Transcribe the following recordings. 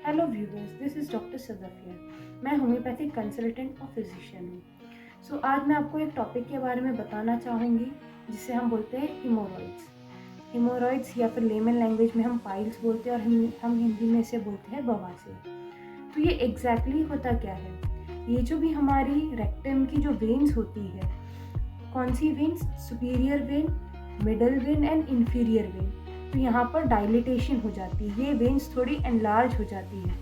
Hello viewers, this is doctor Sadafia. मैं homeopathic consultant और physician हूँ। आज मैं आपको एक टॉपिक के बारे में बताना चाहूँगी जिसे हम बोलते हैं हिमोरॉइड्स। हिमोरॉइड्स या फिर लेमन लैंग्वेज में हम पाइल्स बोलते हैं और हम हिंदी में इसे बोलते हैं बवासीर। तो ये एग्जैक्टली होता क्या है? ये जो भी हमारी रेक्टम की जो वेन्स होती है, कौन सी veins? Superior vein, middle vein and inferior vein. तो यहाँ पर डायलिटेशन हो जाती है, ये वेन्स थोड़ी एनलार्ज हो जाती है।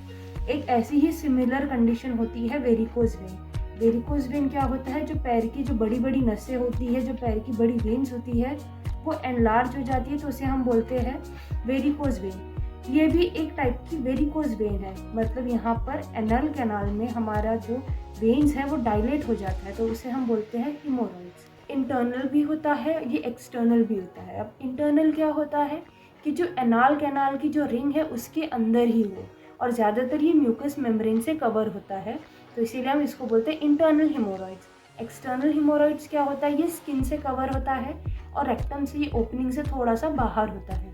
एक ऐसी ही सिमिलर कंडीशन होती है वेरिकोज वेन। वेरिकोज वेन क्या होता है? जो पैर की जो बड़ी बड़ी नसें होती है, जो पैर की बड़ी वेन्स होती है, वो एनलार्ज हो जाती है, तो उसे हम बोलते हैं वेरिकोज वेन। ये भी एक टाइप की वेरिकोज वेन है, मतलब यहाँ पर एनल कैनाल में हमारा जो वेन्स है वो डायलेट हो जाता है, तो उसे हम बोलते हैं हिमोरॉइड्स। इंटरनल भी होता है, ये एक्सटर्नल भी होता है। अब इंटरनल क्या होता है कि जो एनाल कैनाल की जो रिंग है उसके अंदर ही हो, और ज़्यादातर ये म्यूकस मेम्ब्रेन से कवर होता है, तो इसीलिए हम इसको बोलते हैं इंटरनल हिमोरॉइड्स। एक्सटर्नल हिमोरॉइड्स क्या होता है? ये स्किन से कवर होता है और रेक्टम से, ये ओपनिंग से थोड़ा सा बाहर होता है,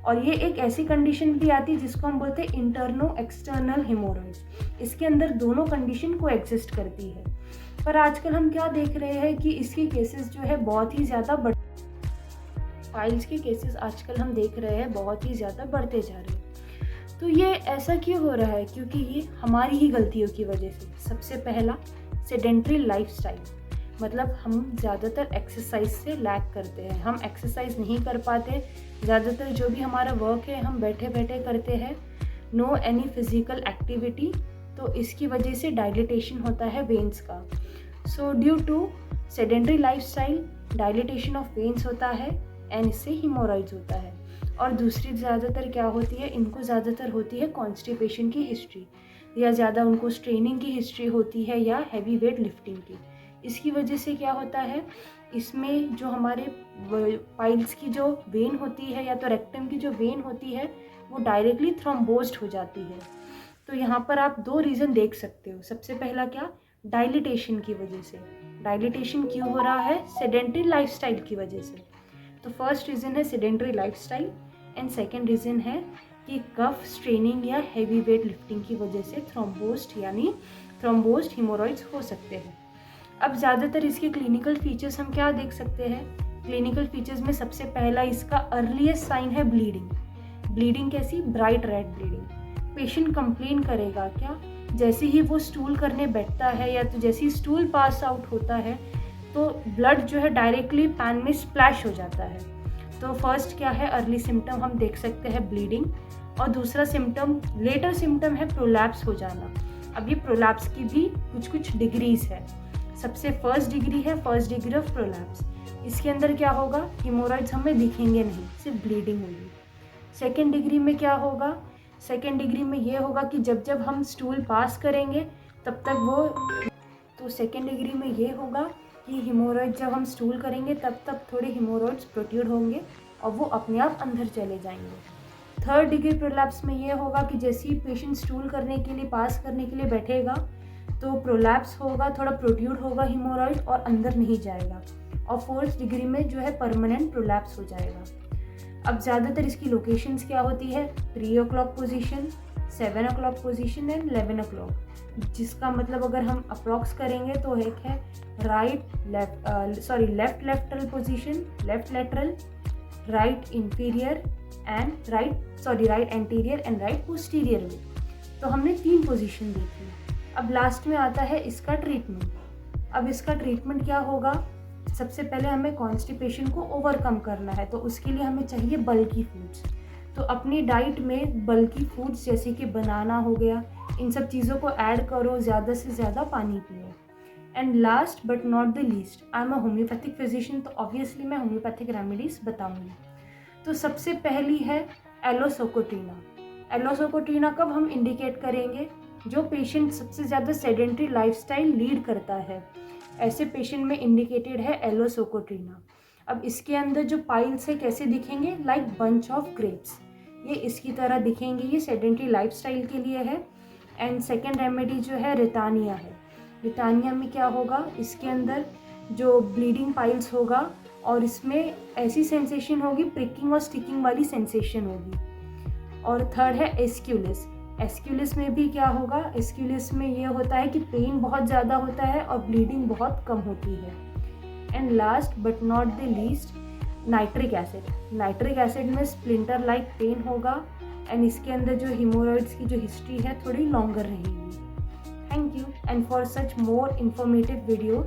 और ये एक ऐसी कंडीशन भी आती है जिसको हम बोलते हैं इंटरनो एक्सटर्नल हिमोरॉइड्स। इसके अंदर दोनों कंडीशन को एग्जिस्ट करती है। पर आजकल हम क्या देख रहे हैं कि इसके केसेस जो है बहुत ही ज़्यादा पाइल्स के केसेस आजकल हम देख रहे हैं बहुत ही ज़्यादा बढ़ते जा रहे हैं। तो ये ऐसा क्यों हो रहा है? क्योंकि ये हमारी ही गलतियों की वजह से। सबसे पहला, सेडेंट्री लाइफस्टाइल, मतलब हम ज़्यादातर एक्सरसाइज से लैक करते हैं, हम एक्सरसाइज नहीं कर पाते। ज़्यादातर जो भी हमारा वर्क है हम बैठे बैठे करते हैं, नो एनी फिजिकल एक्टिविटी, तो इसकी वजह से डायलिटेशन होता है वेन्स का। So due to sedentary lifestyle dilatation of veins होता है एंड इससे हिमोरॉइड्स होता है। और दूसरी ज़्यादातर क्या होती है, इनको ज़्यादातर होती है कॉन्स्टिपेशन की हिस्ट्री, या ज़्यादा उनको स्ट्रेनिंग की हिस्ट्री होती है, या हैवी वेट लिफ्टिंग की। इसकी वजह से क्या होता है, इसमें जो हमारे पाइल्स की जो वेन होती है या तो रेक्टम की जो वेन होती है वो डायरेक्टली थ्रोम्बोज्ड हो जाती है। तो यहाँ पर आप दो रीज़न देख सकते हो। सबसे पहला क्या? डायलिटेशन की वजह से। डायलिटेशन क्यों हो रहा है? सेडेंट्री लाइफस्टाइल की वजह से। तो फर्स्ट रीज़न है sedentary lifestyle and second reason है कि कफ स्ट्रेनिंग या हैवी वेट लिफ्टिंग की वजह से थ्रोम्बोज्ड हिमोरॉइड्स हो सकते हैं। अब ज़्यादातर इसके क्लिनिकल फीचर्स हम क्या देख सकते हैं? क्लिनिकल फीचर्स में सबसे पहला इसका अर्लीस्ट साइन है ब्लीडिंग। ब्लीडिंग कैसी? Bright red bleeding. Patient complain करेगा क्या? जैसे ही वो स्टूल करने बैठता है या तो जैसे ही स्टूल पास आउट होता है तो ब्लड जो है डायरेक्टली पैन में स्प्लैश हो जाता है। तो फर्स्ट क्या है, अर्ली सिम्टम हम देख सकते हैं ब्लीडिंग, और दूसरा सिम्टम, लेटर सिम्टम है प्रोलैप्स हो जाना। अब ये प्रोलैप्स की भी कुछ कुछ डिग्रीज है। सबसे फर्स्ट डिग्री है फर्स्ट डिग्री ऑफ प्रोलैप्स। इसके अंदर क्या होगा, हिमोरॉइड्स हमें दिखेंगे नहीं, सिर्फ ब्लीडिंग होगी। सेकेंड डिग्री में क्या होगा? सेकेंड डिग्री में ये होगा कि जब जब हम स्टूल पास करेंगे तब तक वो, तो सेकेंड डिग्री में ये होगा कि हिमोरॉइड जब हम स्टूल करेंगे तब तक थोड़े हिमोरॉइड्स प्रोट्रूड होंगे और वो अपने आप अंदर चले जाएंगे। थर्ड डिग्री प्रोलैप्स में ये होगा कि जैसे ही पेशेंट स्टूल करने के लिए, पास करने के लिए बैठेगा तो प्रोलैप्स होगा, थोड़ा प्रोट्रूड होगा हिमोरॉइड और अंदर नहीं जाएगा, और फोर्थ डिग्री में जो है परमानेंट प्रोलैप्स हो जाएगा। अब ज़्यादातर इसकी लोकेशंस क्या होती है? 3 o'clock position, 7 o'clock position and 11 o'clock, जिसका मतलब अगर हम अप्रॉक्स करेंगे तो एक है left lateral position, left lateral, right inferior and right anterior and right posterior में। तो हमने 3 पोजीशन देखी। अब लास्ट में आता है इसका ट्रीटमेंट। अब इसका ट्रीटमेंट क्या होगा? सबसे पहले हमें कॉन्स्टिपेशन को ओवरकम करना है, तो उसके लिए हमें चाहिए बल्की फूड्स। तो अपनी डाइट में बल्की फूड्स जैसे कि बनाना हो गया, इन सब चीज़ों को ऐड करो, ज़्यादा से ज़्यादा पानी पियो। And last but not the least, I am a homeopathic physician, तो ऑब्वियसली मैं होम्योपैथिक रेमेडीज़ बताऊंगी। तो सबसे पहली है एलोसोकोट्रीना। एलोसोकोट्रीना कब हम इंडिकेट करेंगे? जो पेशेंट सबसे ज़्यादा सेडेंट्री लाइफस्टाइल लीड करता है, ऐसे पेशेंट में इंडिकेटेड है एलोसोकोट्रीना। अब इसके अंदर जो पाइल्स है कैसे दिखेंगे? लाइक बंच ऑफ ग्रेप्स, ये इसकी तरह दिखेंगे। ये सेडेंट्री लाइफस्टाइल के लिए है। एंड सेकेंड रेमेडी जो है रिटानिया है। रिटानिया में क्या होगा? इसके अंदर जो ब्लीडिंग पाइल्स होगा और इसमें ऐसी सेंसेशन होगी, प्रिकिंग और स्टिकिंग वाली सेंसेशन होगी। और थर्ड है एस्क्यूलिस। एस्क्यूलिस में भी क्या होगा, एस्क्यूलिस में ये होता है कि पेन बहुत ज़्यादा होता है और ब्लीडिंग बहुत कम होती है। And last but not the least, nitric acid. Nitric acid में स्प्लिंटर लाइक पेन होगा एंड इसके अंदर जो हिमोरॉइड्स की जो हिस्ट्री है थोड़ी लॉन्गर रहेगी। Thank you and for such more informative video